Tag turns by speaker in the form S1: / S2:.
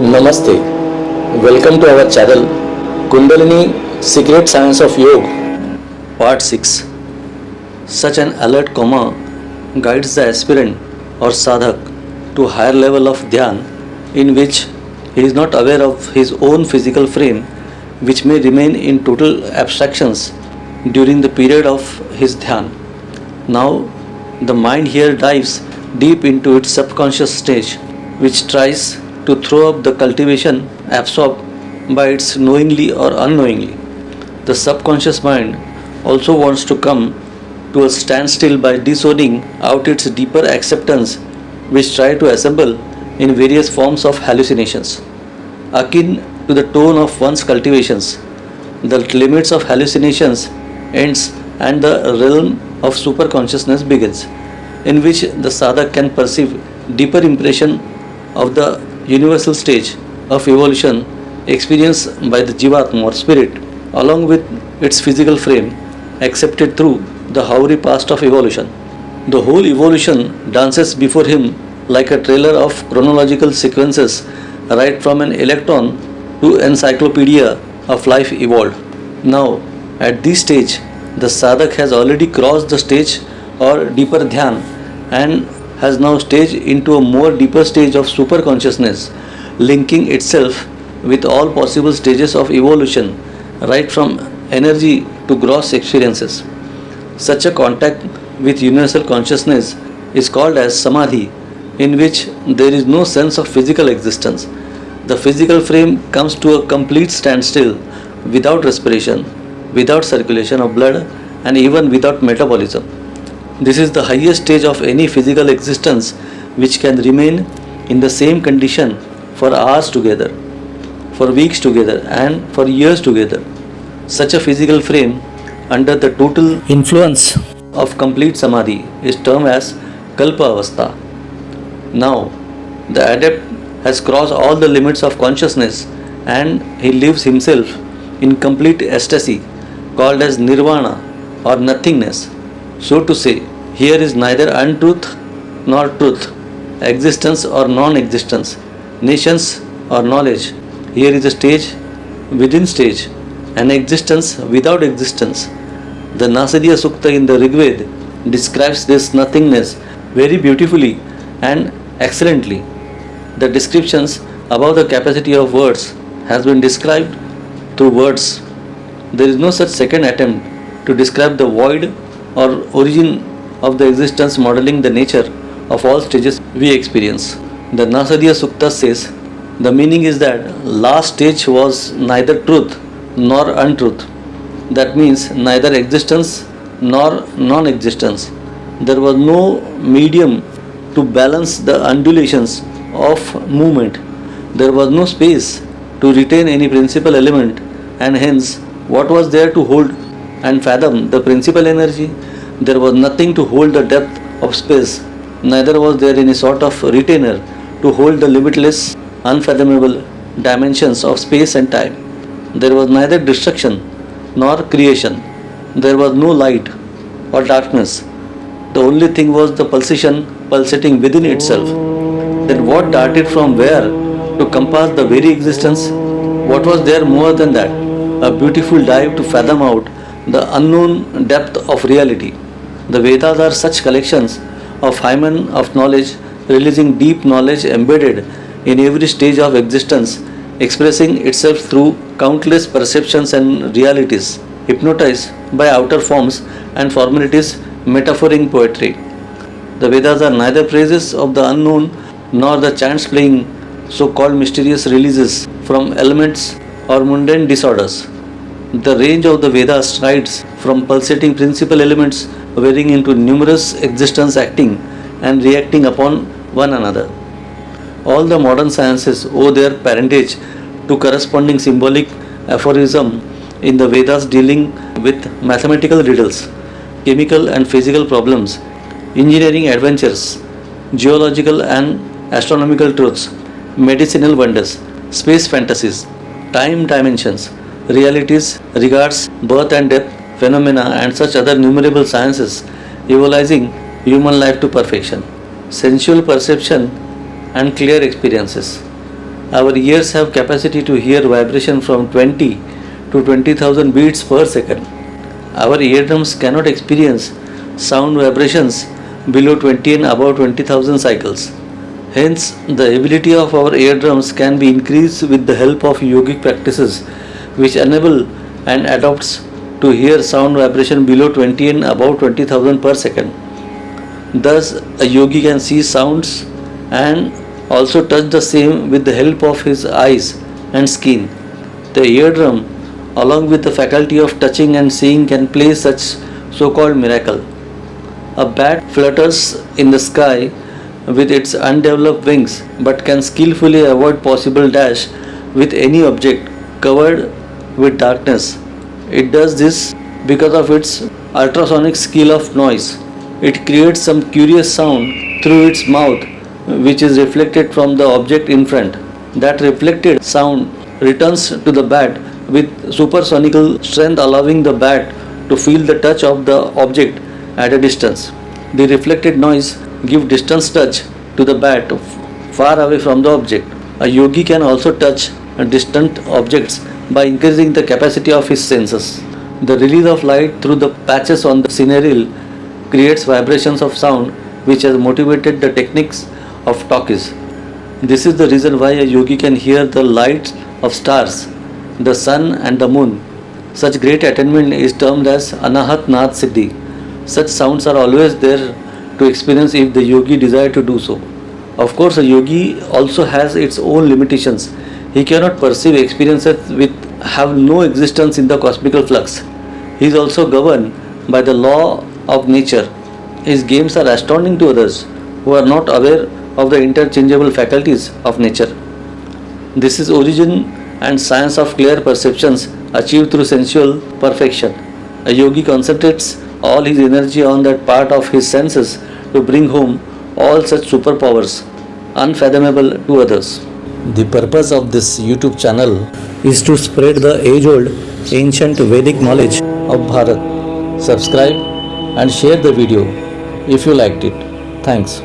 S1: Namaste. Welcome to our channel Kundalini Secret Science of Yoga, Part 6. Such an alert coma guides the aspirant or sadhak to a higher level of dhyan in which he is not aware of his own physical frame, which may remain in total abstractions during the period of his dhyan. Now, the mind here dives deep into its subconscious stage, which tries to throw up the cultivation absorbed by its knowingly or unknowingly. The subconscious mind also wants to come to a standstill by disowning out its deeper acceptance, which try to assemble in various forms of hallucinations. Akin to the tone of one's cultivations, the limits of hallucinations ends and the realm of superconsciousness begins, in which the sadhak can perceive deeper impression of the universal stage of evolution experienced by the jivatma or spirit, along with its physical frame, accepted through the hoary past of evolution. The whole evolution dances before him like a trailer of chronological sequences, right from an electron to encyclopedia of life evolved. Now, at this stage, the sadhak has already crossed the stage or deeper dhyan and has now staged into a more deeper stage of super consciousness, linking itself with all possible stages of evolution, right from energy to gross experiences. Such a contact with universal consciousness is called as samadhi, in which there is no sense of physical existence. The physical frame comes to a complete standstill without respiration, without circulation of blood, and even without metabolism. This is the highest stage of any physical existence, which can remain in the same condition for hours together, for weeks together, and for years together. Such a physical frame under the total influence of complete samadhi is termed as kalpa avastha. Now, the adept has crossed all the limits of consciousness and he lives himself in complete ecstasy, called as nirvana or nothingness. So to say, here is neither untruth nor truth, existence or non-existence, nations or knowledge. Here is a stage within stage, an existence without existence. The Nasadiya Sukta in the Rigved describes this nothingness very beautifully and excellently. The descriptions above the capacity of words has been described through words. There is no such second attempt to describe the void or origin of the existence modeling the nature of all stages we experience. The Nasadiya Sukta says, the meaning is that last stage was neither truth nor untruth. That means neither existence nor non-existence. There was no medium to balance the undulations of movement. There was no space to retain any principal element, and hence what was there to hold and fathom the principal energy? There was nothing to hold the depth of space, neither was there any sort of retainer to hold the limitless, unfathomable dimensions of space and time. There was neither destruction nor creation. There was no light or darkness. The only thing was the pulsating within itself. Then what darted from where to compass the very existence? What was there more than that? A beautiful dive to fathom out the unknown depth of reality. The Vedas are such collections of hymen of knowledge, releasing deep knowledge embedded in every stage of existence, expressing itself through countless perceptions and realities, hypnotized by outer forms and formalities metaphoring poetry. The Vedas are neither praises of the unknown nor the chants playing so-called mysterious releases from elements or mundane disorders. The range of the Vedas strides from pulsating principal elements varying into numerous existence acting and reacting upon one another. All the modern sciences owe their parentage to corresponding symbolic aphorism in the Vedas dealing with mathematical riddles, chemical and physical problems, engineering adventures, geological and astronomical truths, medicinal wonders, space fantasies, time dimensions, realities regards birth and death phenomena and such other numerable sciences evolving human life to perfection. Sensual perception and clear experiences. Our ears have capacity to hear vibration from 20 to 20,000 beats per second. Our eardrums cannot experience sound vibrations below 20 and above 20,000 cycles. Hence, the ability of our eardrums can be increased with the help of yogic practices which enable and adopts to hear sound vibration below 20 and above 20,000 per second. Thus, a yogi can see sounds and also touch the same with the help of his eyes and skin. The eardrum, along with the faculty of touching and seeing, can play such so-called miracle. A bat flutters in the sky with its undeveloped wings but can skillfully avoid possible dash with any object covered with darkness. It does this because of its ultrasonic skill of noise. It creates some curious sound through its mouth which is reflected from the object in front. That reflected sound returns to the bat with supersonical strength, allowing the bat to feel the touch of the object at a distance. The reflected noise gives distance touch to the bat far away from the object. A yogi can also touch distant objects by increasing the capacity of his senses. The release of light through the patches on the scenery creates vibrations of sound which has motivated the techniques of talkies. This is the reason why a yogi can hear the lights of stars, the sun and the moon. Such great attainment is termed as Anahat Nath Siddhi. Such sounds are always there to experience if the yogi desire to do so. Of course, a yogi also has its own limitations. He cannot perceive experiences which have no existence in the cosmical flux. He is also governed by the law of nature. His games are astounding to others who are not aware of the interchangeable faculties of nature. This is origin and science of clear perceptions achieved through sensual perfection. A yogi concentrates all his energy on that part of his senses to bring home all such superpowers unfathomable to others. The purpose of this YouTube channel is to spread the age-old ancient Vedic knowledge of Bharat. Subscribe and share the video if you liked it. Thanks.